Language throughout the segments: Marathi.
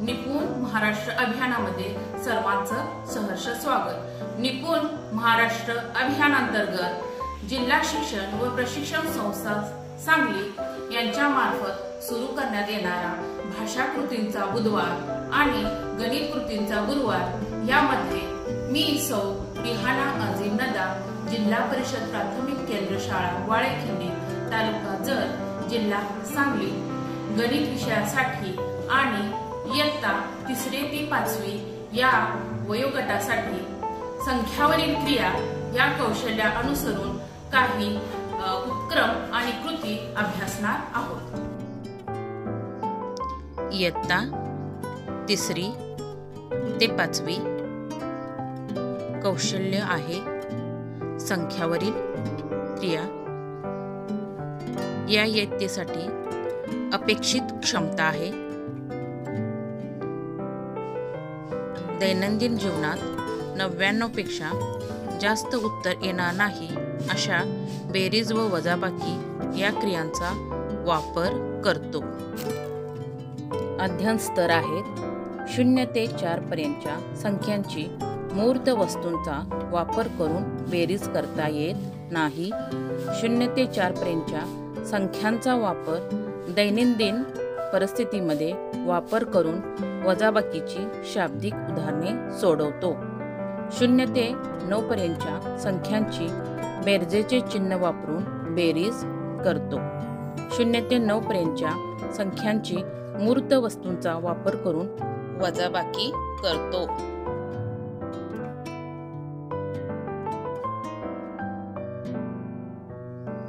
निपुण महाराष्ट्र अभियानामध्ये सर्वांचं सहर्ष स्वागत। निपुण महाराष्ट्र अभियानांतर्गत जिल्हा शिक्षण व प्रशिक्षण संस्था सांगली यांच्या मार्फत सुरू करण्यात येणारा भाषा कृतींचा बुधवार आणि गणित कृतींचा गुरुवार यामध्ये मी सौ रिहाना अजीम नदा, जिल्हा परिषद प्राथमिक केंद्र शाळा वाळेखिंडी, तालुका जत, जिल्हा सांगली गणित विषयासाठी आणि इयत्ता 3री ते 5वी या वयोगटासाठी संख्यावरील क्रिया या कौशल्या अनुसरून काही उपक्रम आणि कृती अभ्यासणार आहोत। इयत्ता 3री ते 5वी कौशल्य आहे संख्यावरील क्रिया। या इयत्तेसाठी अपेक्षित क्षमता आहे दैनंदिन जीवनात 99 पेक्षा जास्त उत्तर येणार नाही अशा बेरीज व वजाबाकी या क्रियांचा वापर करतो। अध्ययन स्तर आहेत 0 ते 4 पर्यंतच्या संख्यांची मूर्त वस्तूंचा वापर करून बेरीज करता येत नाही। 0 ते 4 पर्यंतच्या संख्यांचा वापर दैनंदिन परिस्थितीमध्ये वापर करून वजाबाकीची शाब्दिक उदाहरणे सोडवतो। 0 ते 9 पर्यंतच्या संख्यांची बेरजेचे चिन्ह वापरून बेरीज करतो। 0 ते 9 पर्यंतच्या संख्यांची मूर्त वस्तूंचा वापर करून वजाबाकी करतो।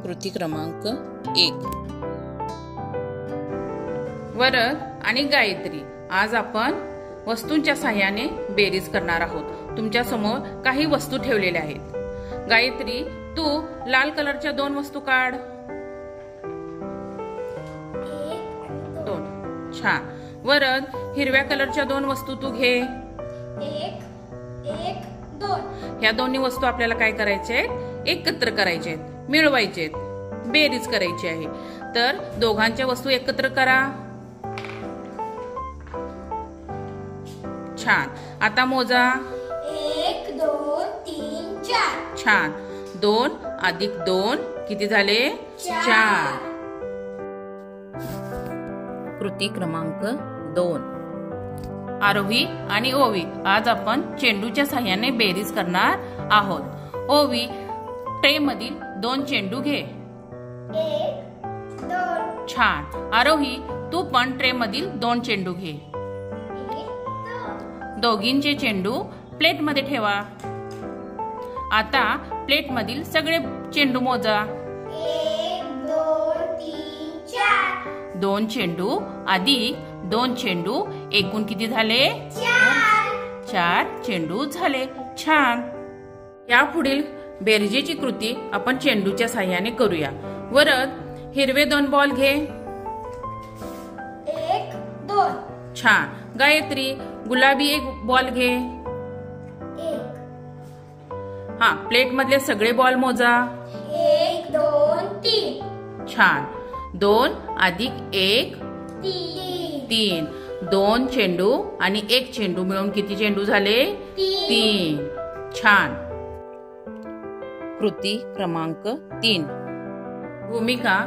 कृती क्रमांक 1। वरद आणि गायत्री, आज आपण वस्तूंच्या साहाय्याने बेरीज करणार आहोत। तुमच्या समोर काही वस्तू ठेवलेल्या आहेत। गायत्री, तू लाल कलरच्या 2 वस्तू काढ। 2, छान। वरद, हिरव्या कलरच्या 2 वस्तू तू घे। 1, 2। ह्या दोन्ही वस्तू आपल्याला काय करायचे आहेत? एकत्र करायचे आहेत, मिळवायचे आहेत, बेरीज करायची आहे। तर दोघांच्या वस्तू एकत्र करा। छान। आता मोजा। 1, 2, 3, 4। छान। 2 अधिक 2 किती झाले? 4। कृती क्रमांक 2। आरोही आणि ओवी, आज आपण चेंडूच्या साहाय्याने बेरीज करणार आहोत। ओवी, ट्रे मधील 2 चेंडू घे। 1, 2। छान। आरोही, तू पण ट्रे मधील 2 चेंडू घे। 1, 2। दोघींचे चेंडू प्लेट मध्ये ठेवा। आता प्लेट मधील सगळे चेंडू मोजा। 1, 2, 3, 4। 2 चेंडू अधिक 2 चेंडू एकूण किती झाले? 4 चेंडू झाले। छान। यापुढील बेरजेची कृती आपण चेंडूच्या साहाय्याने करूया। वरद, हिरवे 2 बॉल घे। 1, 2। छान। गायत्री, गुलाबी 1 बॉल घे। 1। हा, प्लेट मधले सगळे बॉल मोजा। 1, 2, 3। छान। 2 अधिक 1 3। 2 चेंडू आणि 1 चेंडू मिळून किती चेंडू झाले? 3। छान। कृती क्रमांक 3। भूमिका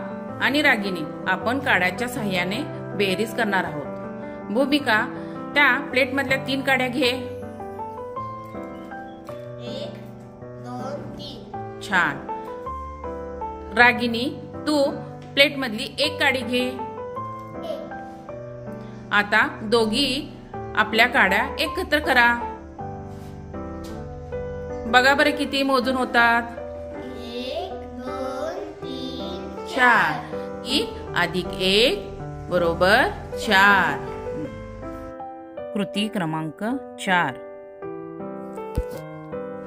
आणि रागिनी, आपण काड्याच्या साहाय्याने बेरीज करणार आहोत। भूमिका, त्या प्लेट मधल्या 3 काड्या घे। 1, 2, 3। छान। रागिनी, तू प्लेट मधली 1 काडी घे। 1। आता दोघी आपल्या काड्या एकत्र करा। बघा बरं किती मोजून होतात? 1, 2, 3, 4। 1 अधिक 1 बरोबर 4। कृती क्रमांक 4।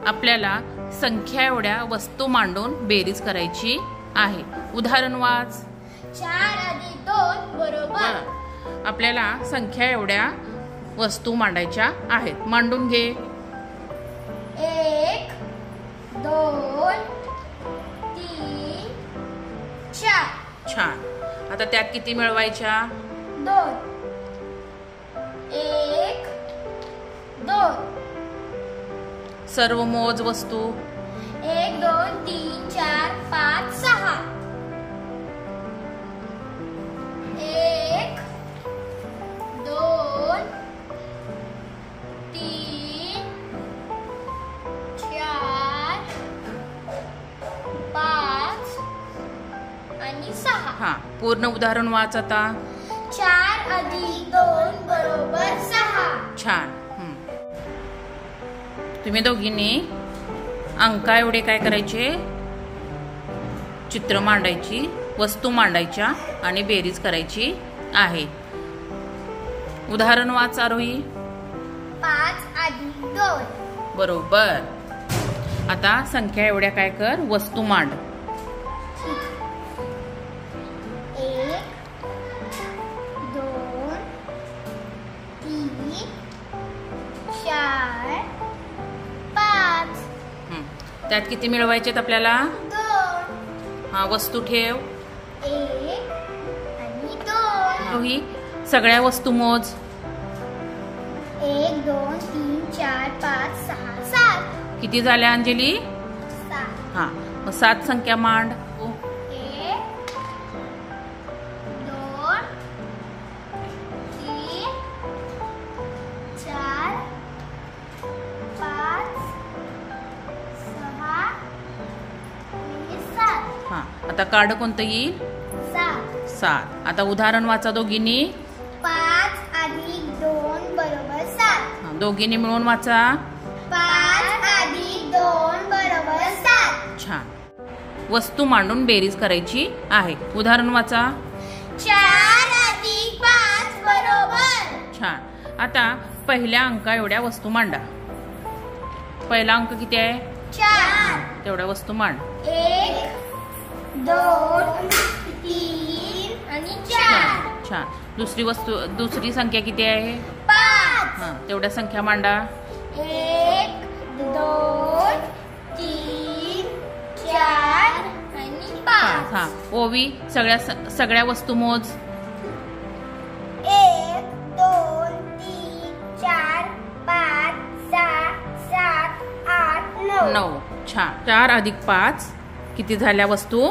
आपल्याला संख्या एवढ्या वस्तू मांडून बेरीज करायची आहे। उदाहरण वाच। 4 अधिक 2 बरोबर। आपल्याला संख्या एवढ्या वस्तू मांडायच्या आहेत। मांडून घे। 1, 2, 3, 4। छान। आता त्यात किती मिळवायच्या? 2। 1, सर्व मोज वस्तू 1 2 3 4 5 6 1 2 3 4 5 आणि 6. हा, पूर्ण उदाहरण वाच आता. 4 अधिक 2 बरोबर 6. छान. तुम्ही दोघींनी अंका एवढे काय करायचे, चित्र मांडायची, वस्तू मांडायच्या आणि बेरीज करायची आहे. उदाहरण वाच आरोही. 5 अधिक 2 बरोबर. आता संख्या एवढ्या काय कर, वस्तू मांड. 1 2 3 4 5. त्यात किती मिळवायचेत आपल्याला? 2 हा, वस्तू ठेव. 1 आणि 2. आरोही सगळ्या वस्तू मोज. 1 2 3 4 5 6 7. किती झाल्या अंजली? 7. हा, मग 7 संख्या मांड. 1 2 3 4 5 6 आणि 7. हा, आता कार्ड कोणतं येईल? 7. 7. आता उदाहरण वाचा दोघींनी. 5 अधिक 2 बरोबर 7. हा, दोघींनी मिळून वाचा. 5 अधिक 2 बरोबर 7. छान. वस्तू मांडून बेरीज करायची आहे. उदाहरण वाचा. 4 अधिक 5 बरोबर. छान. आता पहिल्या अंका एवढ्या वस्तू मांडा. पहिला अंक किती आहे? 4. तेवढ्या वस्तू मांड. 1 2 3 आणि 4. छान. दुसरी संख्या किती आहे? 5. हा, तेवढ्या संख्या मांडा. 1 2 3 4 आणि 5. हा, ओवी सगळ्या वस्तू मोज. 1 2 3 4 5 6 7 8 9. 9. छान. 4 अधिक 5 किती झाल्या वस्तू?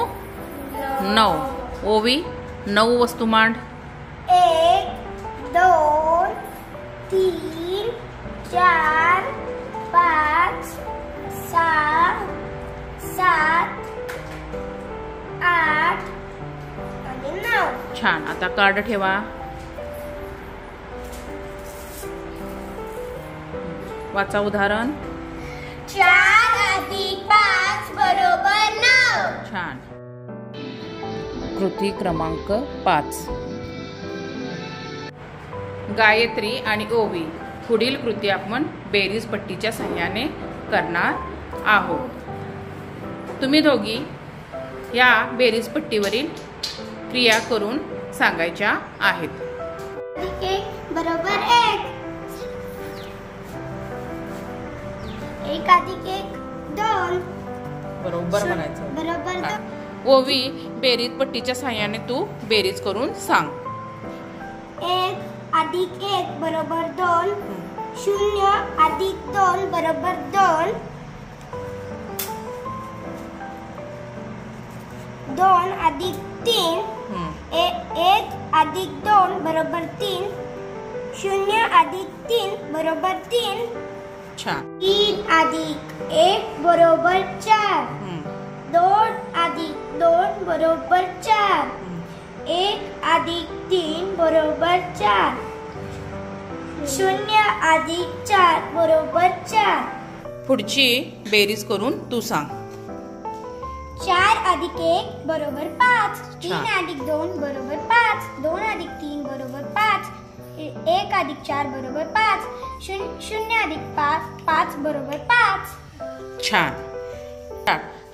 9. ओवी 9 वस्तू मांड. 1 2 3 4 5 6 7 8 आणि 9. छान. आता कार्ड ठेवा. वाचा उदाहरण. 4 अधिक 5 बरोबर 9. छान. कृती क्रमांक 5. गायत्री आणि ओवी पुढील कृती आपण बेरीज पट्टीच्या सहाय्याने करणार आहोत. तुम्ही दोघी या बेरीज पट्टीवरील क्रिया करून सांगायच्या आहेत. 1 बरोबर 1. 1 अधिक 1 2. बरोबर म्हणायचं. बरोबर 2. ओवी बेरीज पट्टीच्या सहाय्याने तू बेरीज करून सांग. 1 अधिक 1 बरोबर 2. 0 अधिक 2 बरोबर 2. 2 अधिक 3. 1 अधिक 2 बरोबर 3. 0 अधिक 3 बरोबर 3. छान. 3 अधिक 1 बरोबर 4. 2 अधिक 2 बरोबर 4. 1 अधिक 3 बरोबर 4. 0 अधिक 4 बरोबर 4. पुढची बेरीज करून तू सांग. 4 अधिक 1 बरोबर 5. 3 छान. अधिक 2 बरोबर 5. 2 अधिक 3 बरोबर 5. 1 अधिक 4 बरोबर 5. 0 अधिक 5 बरोबर 5. छान.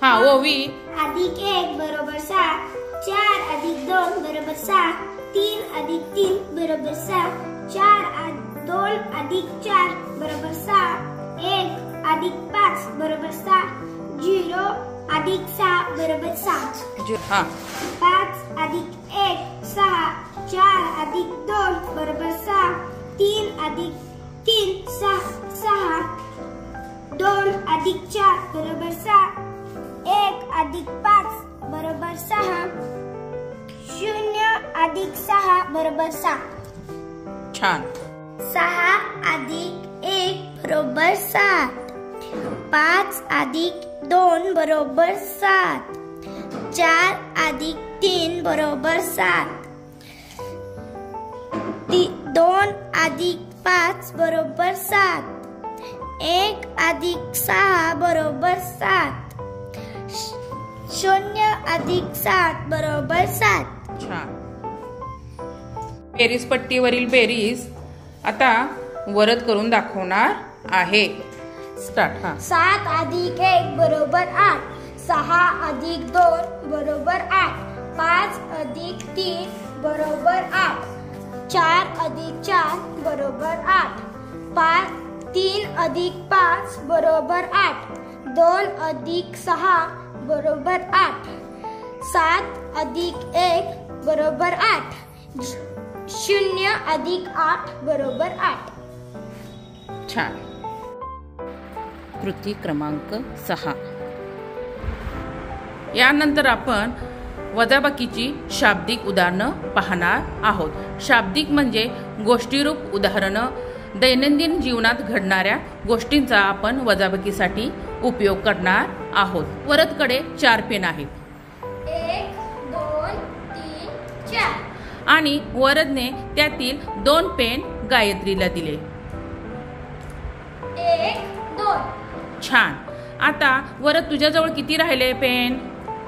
हा, ओवी. अधिक 1 बरोबर 6. 4 अधिक 2 बरोबर 6. 3 अधिक 3 बरोबर 6. 2 अधिक 4 बरोबर 6. 1 अधिक 5 बरोबर 6. 0 अधिक 6 बरोबर 6. हा. 5 अधिक 1 6. 4 अधिक 2 बरोबर 6. 3 अधिक 3 6. 2 अधिक 4 बरोबर 6. 1 अधिक 5 बरोबर 6. 0 अधिक 6 बरोबर 7. छान. 6 अधिक 1 बरोबर 7. 5 अधिक 2 बरोबर 7. 4 अधिक 3 बरोबर 7. 2 अधिक 5 बरोबर 7. 1 अधिक 6 बरोबर 7. 0 अधिक 7 बरोबर 7. छान. बेरीज पट्टीवरील बेरीज आता वरद करून दाखवणार आहे. स्टार्ट. 7 अधिक 1 बरोबर 8. 6 अधिक 2 बरोबर 8. 5 अधिक 3 बरोबर 8. 4 अधिक 4 बरोबर 8. 3 अधिक 5 बरोबर 8. 2 अधिक 6 बरोबर 8. 7 अधिक 1 बरोबर 8. 0 अधिक 8 बरोबर 8. छान. कृती क्रमांक 6. यानंतर आपण वजाबाकीची शाब्दिक उदाहरणं पाहणार आहोत. शाब्दिक म्हणजे गोष्टीरूप उदाहरणं. दैनंदिन जीवनात घडणाऱ्या गोष्टींचा आपण वजाबाकीसाठी उपयोग करणार आहोत. वरदकडे 4 पेन आहेत. 1 2 3 4. आणि वरदने त्यातील 2 पेन गायत्रीला दिले. 1 2. छान. आता वरद तुझ्याजवळ किती राहिले पेन?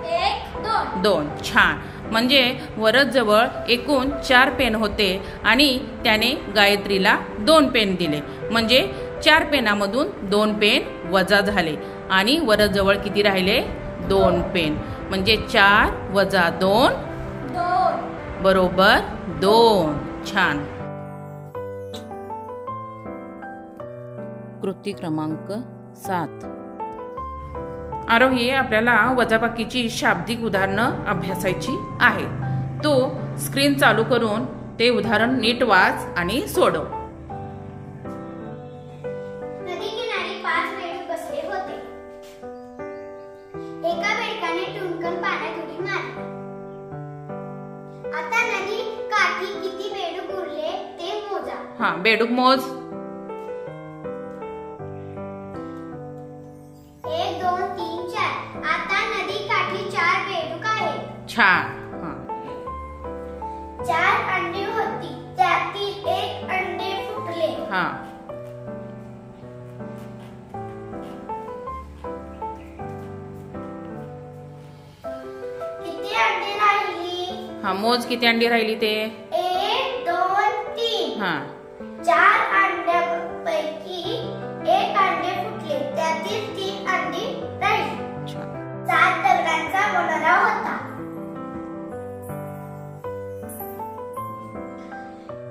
1 2. 2. छान. म्हणजे वरद जवळ एकूण 4 पेन होते आणि त्याने गायत्रीला 2 पेन दिले. म्हणजे 4 पेनामधून 2 पेन वजा झाले आणि वरद जवळ किती राहिले? 2 पेन. म्हणजे 4 वजा 2 बरोबर 2. छान. कृती क्रमांक 7. आरोही आपल्याला वजाबाकीची शाब्दिक उदाहरणं अभ्यासायची आहे. तो स्क्रीन चालू करून ते उदाहरण नीट वाच आणि सोडव. नदी किनारी 5 बेडूक बसले होते. एका बेडकाने टुणकन पाण्यात उडी मारली. आता नदी काठी किती बेडूक उरले ते मोजा. बेडूक मोज. 1 2 3 4. आता नदी काठी 4 बेडूक आहेत. छान. 4 अंडी होती. त्यातील 1 अंडे फुटले. किती अंडी राहिली? मोज किती अंडी राहिली ते? 1 2 3. 4 अंड्यापैकी 1 अंडे फुटले. त्यातील 3 अंडी राहिली. 7 दगडांचा मनोरा होता.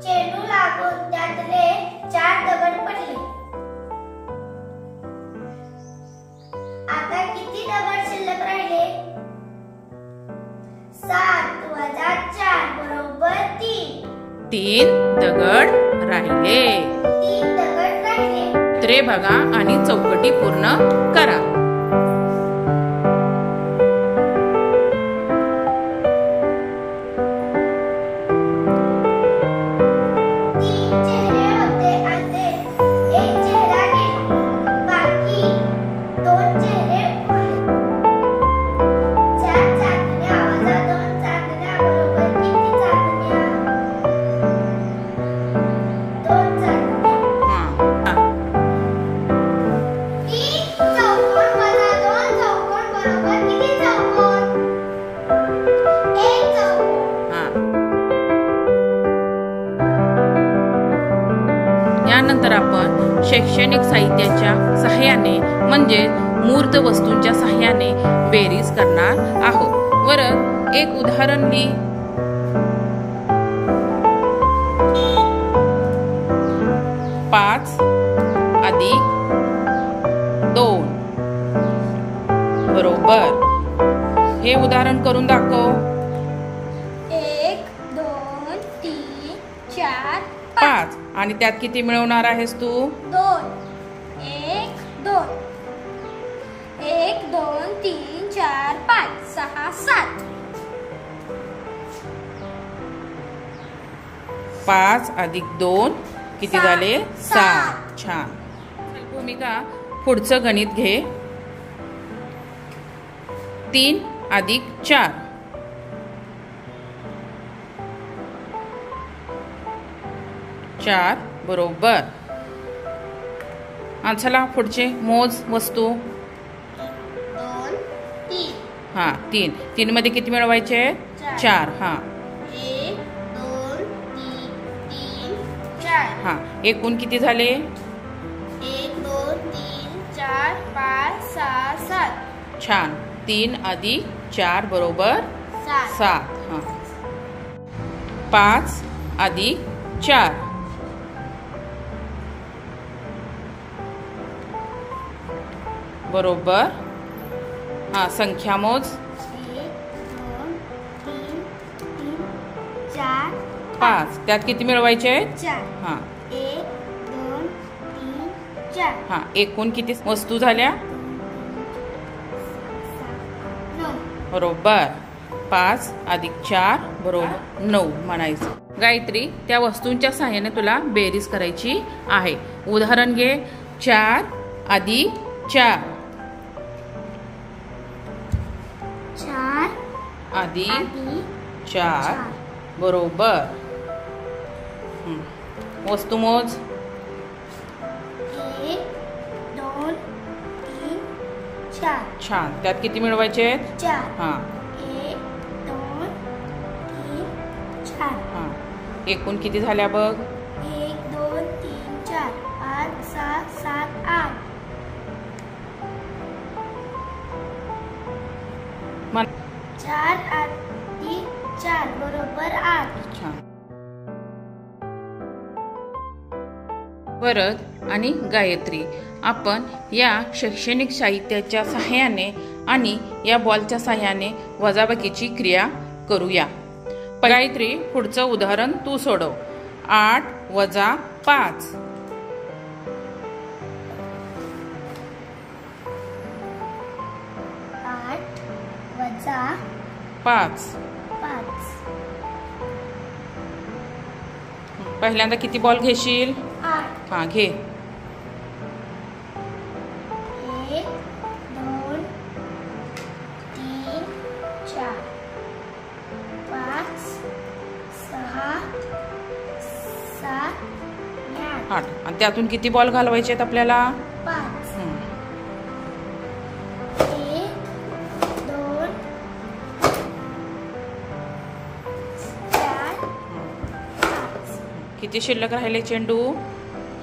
चेंडू लागून त्यातले 4 दगड पडले. आता किती दगड शिल्लक राहिले? 7 वजा 4 बरोबर 3. 3 दगड राहिले. 3 दगड राहिले. त्रे बघा आणि चौकटी पूर्ण करा. यानंतर आपण शैक्षणिक साहित्याच्या सहाय्याने म्हणजे मूर्त वस्तूंच्या सहाय्याने बेरीज करणार आहोत. वरद एक उदाहरण लिही. 5 अधिक 2 बरोबर. हे उदाहरण करून दाखव. 1 2 3 4 5 आणि त्यात किती मिळवणार आहेस तू? 2 1 2. 5 अधिक 2 किती झाले? 7. छान. भूमिका पुढचं गणित घे. 3 अधिक 4. 4 बरोबर. चला पुढचे मोज वस्तू. 2 3. हा 3. 3 मध्ये किती मिळवायचे? 4. हा 1 2 3 3 4. हा एकूण किती झाले? 1 2 3 4 5 6 7. छान. 3 अधिक 4 बरोबर 7. हा 5 अधिक 4. बरोबर. हा संख्या मोज. 1 2 3 3 4 5. त्यात किती मिळवायचे? 4. हा 1 2 3 4. हा एकूण किती वस्तू झाल्या? 9. बरोबर. 5 अधिक 4 बरोबर 9 म्हणायचं. गायत्री, त्या वस्तूंच्या सहाय्याने तुला बेरीज करायची आहे. उदाहरण घे. 4 अधिक 4. 4 अधिक 4 बरोबर. वस्तू मोज. 1 2 3 4. छान. त्यात किती मिळवायचे? 4. हा 1 2 3 4. हा एकूण किती झाल्या बघ? 1 2 3 4 5 6 7 8. म्हण. 4 अधिक 4 बरोबर 8. छान. वरद आणि गायत्री, आपण या शैक्षणिक साहित्याच्या सहाय्याने आणि या बॉलच्या सहाय्याने वजाबाकीची क्रिया करूया. गायत्री, पुढचं उदाहरण तू सोडव. 8 वजा 5. 8 वजा 5. 5. पहिल्यांदा किती बॉल घेशील? 8. हा घे. 1 2 3 4 5 6 7 8. 8. आणि त्यातून किती बॉल घालवायचे आहेत आपल्याला? 5. हं. 1 2 4 5. किती शिल्लक राहिले चेंडू?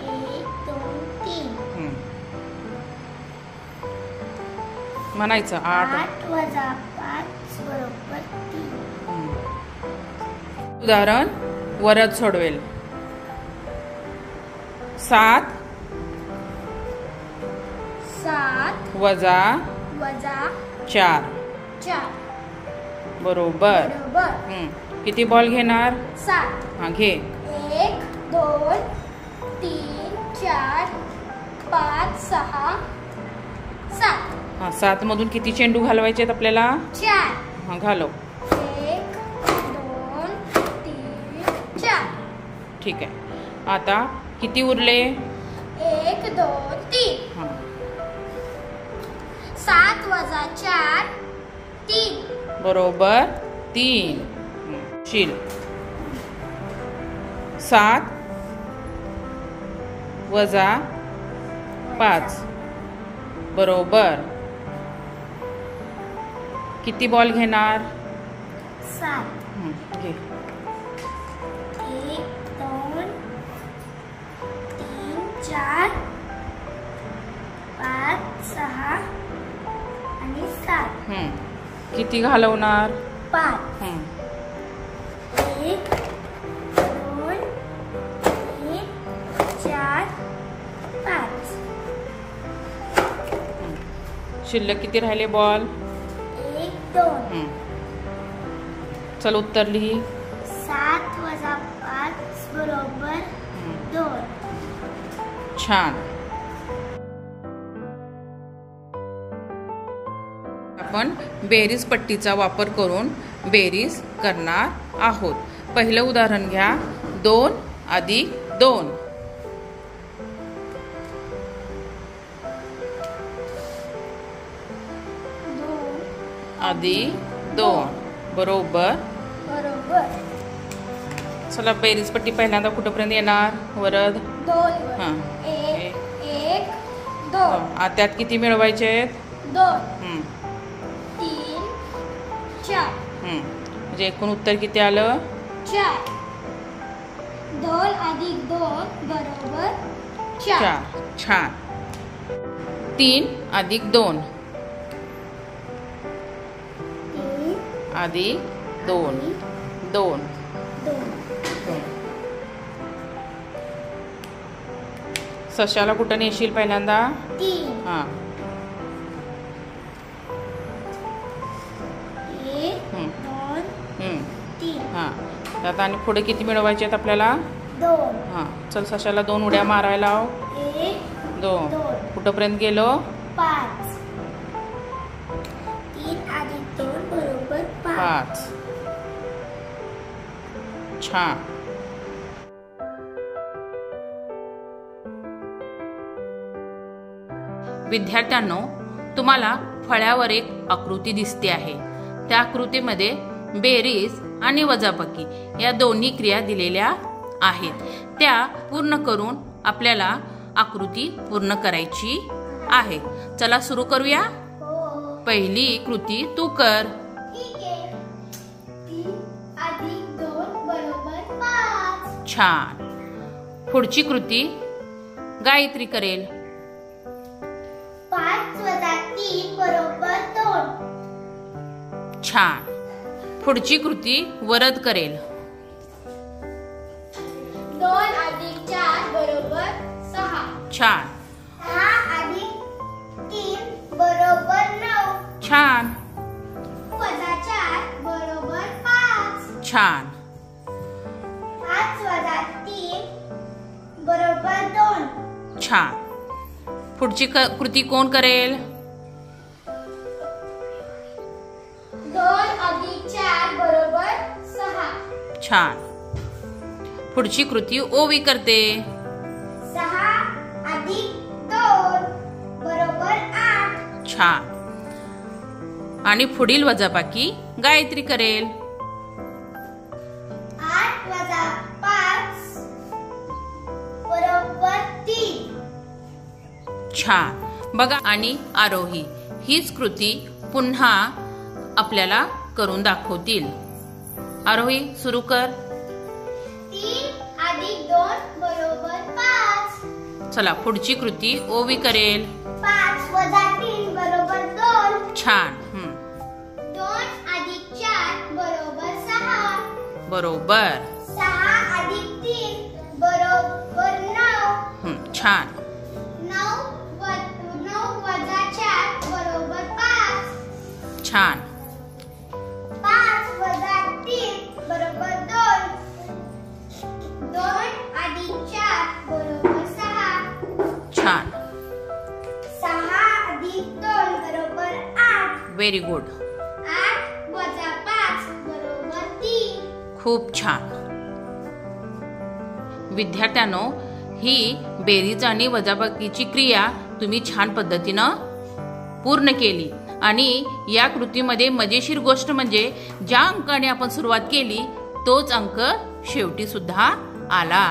1 2 3. हं. म्हणायचं 8. 8 वजा 5 बरोबर 3. उदाहरण वरद सोडवेल. 7 7 वजा वजा 4 4 बरोबर. बरोबर किती बॉल घेणार? 7. हा घे. 1 2 3 4 5 6 7. हा 7 मधून किती चेंडू घालवायचे आहेत आपल्याला? 4. हा घालव. 1 2 3 4. ठीक आहे. आता किती उरले? 1 2 3. हा 7 वजा 4 3. बरोबर 3. शील. 7 वजा 5 बरोबर. किती बॉल घेणार? 7. घे. 1 2 3 4 5 6 आणि 7. किती घालवणार? 5. 1 2 3 4 5. शिल्लक किती राहिले बॉल? 1 2. चल उत्तर लिही. 7 वजा 5 बरोबर 2. छान. आपण बेरीज पट्टीचा वापर करून बेरीज करणार आहोत. पहिलं उदाहरण घ्या. 2 अधिक 2. 2 अधिक 2 बरोबर. चला बेरीज पट्टी पहिल्यांदा कुठपर्यंत येणार? वरद 2 हां 1 2 त्यात किती मिळवायचे आहेत? 2 3 4 म्हणजे एकूण उत्तर किती आलं? 4. 2 अधिक 2 बरोबर 4. 4. छान. 3 अधिक 2 3 अधिक 2 2. 2 सशाला कुठं नेशील पहिल्यांदा? 3 हां 1 2 3 हां त्यात आणि पुढे किती मिळवायचे आहेत आपल्याला? 2 हां चल सशाला 2 उड्या मारायला लाव. 1 2 2 कुठंपर्यंत गेलो? 5. 3 अधिक 2 बरोबर 5. 5. छान. विद्यार्थ्यांनो, तुम्हाला फळ्यावर एक आकृती दिसते आहे. त्या आकृतीमध्ये बेरीज आणि वजाबाकी या दोन्ही क्रिया दिलेल्या आहेत. त्या पूर्ण करून आपल्याला आकृती पूर्ण करायची आहे. चला सुरू करूया. पहिली कृती तू कर. ठीक आहे. 3 अधिक 2 बरोबर 5. छान. पुढची कृती गायत्री करेल. 5 वजा 3 बरोबर 2. छान. पुढची कृती वरद करेल. 2 अधिक 4 बरोबर 6. छान. 6 अधिक 3 बरोबर 9. छान. वजा 4 बरोबर 5. छान. 5 वजा 3 बरोबर 2. छान. पुढची कृती कोण करेल? 2 अधिक 4 बरोबर 6. छान. पुढची कृती ओवी करते. 6 अधिक 2 बरोबर 8. छान. आणि पुढील वजाबाकी गायत्री करेल. 8 वजा 5 बरोबर 3. छान. बघा आणि आरोही हीच कृती पुन्हा आपल्याला करून दाखवतील. आरोही सुरू कर. 3 अधिक 2 बरोबर 5. चला पुढची कृती ओवी करेल. 5 वजा 3 बरोबर 2. छान. 2 अधिक 4 बरोबर 6. बरोबर. 6 अधिक 3 बरोबर 9. छान. 9 वजा 4 बरोबर 5. छान. 5 वजा 3 बरोबर 2. 2 अधिक 4 बरोबर 6. छान. 6 अधिक 2 बरोबर 8. Very good. 8 वजा 5 बरोबर 3. खूप छान. विद्यार्थ्यांनो, ही बेरीज आणि वजाबाकीची क्रिया तुम्ही छान पद्धतीनं पूर्ण केली. आणि या कृतीमध्ये मजेशीर गोष्ट म्हणजे ज्या अंकाने आपण सुरुवात केली तोच अंक शेवटी सुद्धा आला.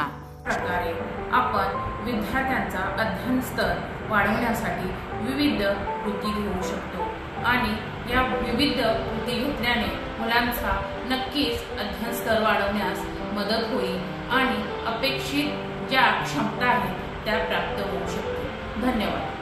प्रकारे आपण विद्यार्थ्यांचा अध्ययन स्तर वाढवण्यासाठी विविध कृती घेऊ शकतो आणि या विविध कृती घेतल्याने मुलांचा नक्कीच अध्ययन स्तर वाढवण्यास मदत होईल आणि अपेक्षित ज्या क्षमता आहेत त्या प्राप्त होऊ शकतील. धन्यवाद.